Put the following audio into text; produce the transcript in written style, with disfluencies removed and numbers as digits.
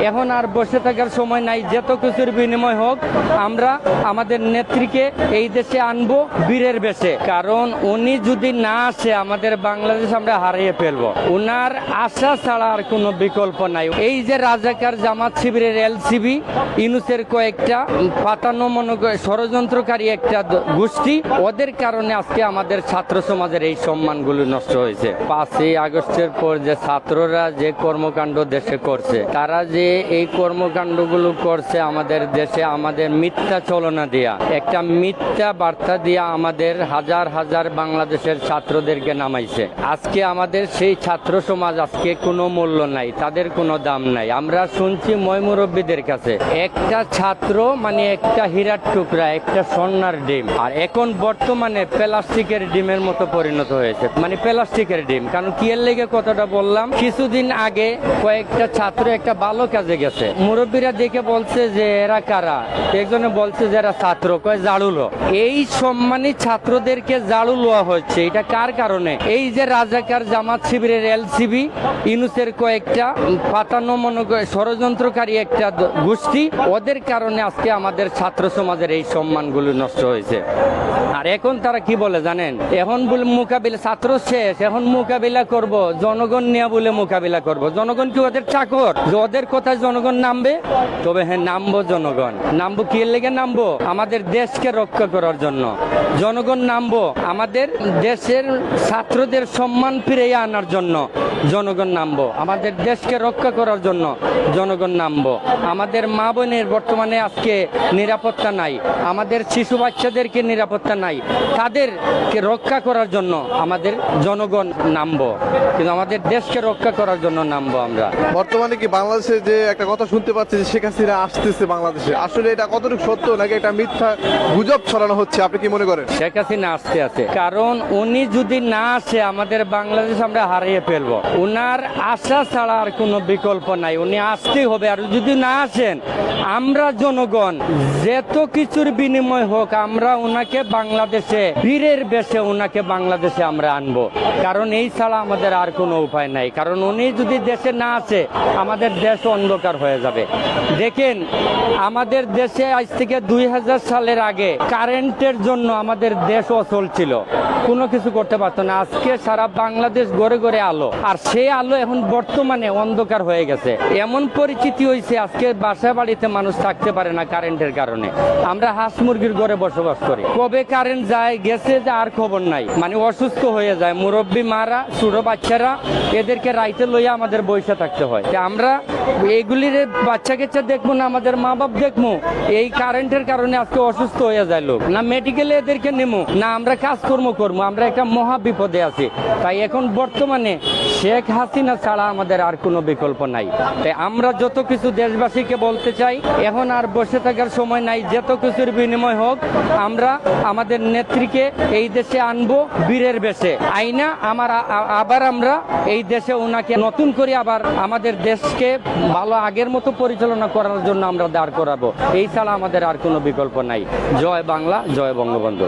এখন আর বসে থাকার সময় নাই, যত কিছুর বিনিময় হোক আমরা আমাদের নেত্রীকে এই দেশে আনবো বীরের বেশে। কারণ উনি যদি না আসে আমাদের বাংলাদেশ আমরা হারিয়ে ফেলবো। উনার আশা ছাড়া আর কোনো বিকল্প নাই। এই যে রাজাকার জামাত শিবিরের এলসিবি ইউনূসের কয়েকটা পাতানো ষড়যন্ত্রকারী একটা গোষ্ঠী, ওদের কারণে আজকে আমাদের ছাত্র সমাজের এই সম্মানগুলো নষ্ট হয়েছে। 5ই আগস্টের পর যে ছাত্ররা যে কর্মকাণ্ড দেশে করছে, তারা যে এই কর্মকাণ্ডগুলো করছে আমাদের দেশে, আমাদের মিথ্যা চলনা দিয়া, একটা মিথ্যা বার্তা দিয়া আমাদের হাজার হাজার বাংলাদেশের ছাত্রদেরকে নামাইছে। আজকে আমাদের সেই ছাত্র সমাজ আজকে কোনো মূল্য নাই, তাদের কোনো দাম নাই। আমরা শুনছি ময়মুরব্বীদের কাছে একটা ছাত্র মানে একটা হীরার টুকরা, একটা স্বর্ণার ডিম। আর এখন বর্তমানে প্লাস্টিকের ডিমের মতো পরিণত হয়েছে, মানে প্লাস্টিকের ডিম। কারণ কি এর লেগে কথাটা বললাম, কিছুদিন আগে কয়েকটা ছাত্র একটা ভালো কাজে গেছে, মুরব্বীরা দেখে বলছে যে এরা কারা, একজনে বলছে যে এরা ছাত্র, কয় ঝাড়ুলো। এই সম্মানী ছাত্রদেরকে ঝাড়ু লওয়া হচ্ছে, এটা কার কারণে? এই যে রাজাকার জামাত শিবিরের এলসিবি ইউনূসের কয়েকটা পাতানো ষড়যন্ত্রকারী একটা গোষ্ঠী, ওদের কারণে আজকে আমাদের ছাত্র সমাজের এই সম্মানগুলো নষ্ট হয়েছে। আর এখন তারা কি বলে জানেন? এখন বলে মোকাবিলা, ছাত্র শেষ, এখন মোকাবিলা করব, জনগণ নিয়ে বলে মোকাবিলা করব। জনগণ কি ওদের চাকর যে ওদের কথায় জনগণ নামবে? তবে হ্যাঁ, নামবো। জনগণ নামবো কি এর লেগে নামবো? আমাদের দেশকে রক্ষা করার জন্য জনগণ নামবো। আমাদের দেশের ছাত্রদের সম্মান ফিরিয়ে আনার জন্য জনগণ নামবো। আমাদের দেশকে রক্ষা করার জন্য জনগণ নামবো। আমাদের মা বোনের বর্তমানে আজকে নিরাপত্তা নাই, আমাদের শিশু বাচ্চাদেরকে নিরাপত্তা নাই, তাদেরকে রক্ষা করার জন্য আমাদের জনগণ নামবো, কিন্তু আমাদের দেশকে রক্ষা করার জন্য নামবো আমরা। বর্তমানে কি বাংলাদেশে যে একটা কথা শুনতে পাচ্ছি যে শেখ হাসিনা আসতেছে বাংলাদেশে, আসলে এটা কতটুকু সত্য নাকি এটা মিথ্যা গুজব ছড়ানো হচ্ছে, আপনি কি মনে করেন? শেখ হাসিনা আসতে আছে, কারণ উনি যদি না আসে আমাদের বাংলাদেশ আমরা হারিয়ে ফেলবো। উনার আশা ছাড়া আর কোনো বিকল্প নাই, উনি আসতেই হবে। আর যদি না আসেন, আমরা জনগণ যত কিছুর বিনিময় হোক আমরা উনাকে বাংলাদেশে বীরের বেশে উনাকে বাংলাদেশে আমরা আনবো। কারণ এই ছাড়া আমাদের আর কোনো উপায় নাই। কারণ উনি যদি দেশে না আসে আমাদের দেশ অন্ধকার হয়ে যাবে। দেখেন, আমাদের দেশে আজ থেকে 2000 সালের আগে কারেন্টের জন্য আমাদের দেশ অচল ছিল, কোনো কিছু করতে পারতো না। আজকে সারা বাংলাদেশ ঘরে ঘরে আলো, আর সেই আলো এখন বর্তমানে অন্ধকার হয়ে গেছে। এমন পরিস্থিতি হয়েছে আজকে বাসা বাড়িতে মানুষ থাকতে পারে না কারেন্টের কারণে। আমরা হাঁস মুরগির ঘরে বসবাস করি, কবে কারেন্ট যায় গেছে যে আর খবর নাই, মানে অসুস্থ হয়ে যায়। মুরব্বী মারা, ছোট বাচ্চারা, এদেরকে রাইতে লইয়া আমাদের বসে থাকতে হয়। আমরা এইগুলির বাচ্চা কাচ্চা দেখবো না, আমাদের মা বাপ দেখবো, এই কারেন্টের কারণে আজকে অসুস্থ হয়ে যায় লোক। না মেডিকেলে এদেরকে নেবো, না আমরা কাজকর্ম করবো, আমরা একটা মহা বিপদে আছি। তাই এখন বর্তমানে শেখ হাসিনা ছাড়া আমাদের আর কোনো বিকল্প নাই। তাই আমরা যত কিছু দেশবাসীকে বলতে চাই, এখন আর বসে থাকার সময় নাই, যত কিছুর বিনিময় হোক আমরা আমাদের নেত্রীকে এই দেশে আনবো বীরের বেশে। আইনা আবার আমরা এই দেশে ওনাকে নতুন করে আবার আমাদের দেশকে ভালো আগের মতো পরিচালনা করার জন্য আমরা দাঁড় করাবো। এই ছাড়া আমাদের আর কোনো বিকল্প নাই। জয় বাংলা, জয় বঙ্গবন্ধু।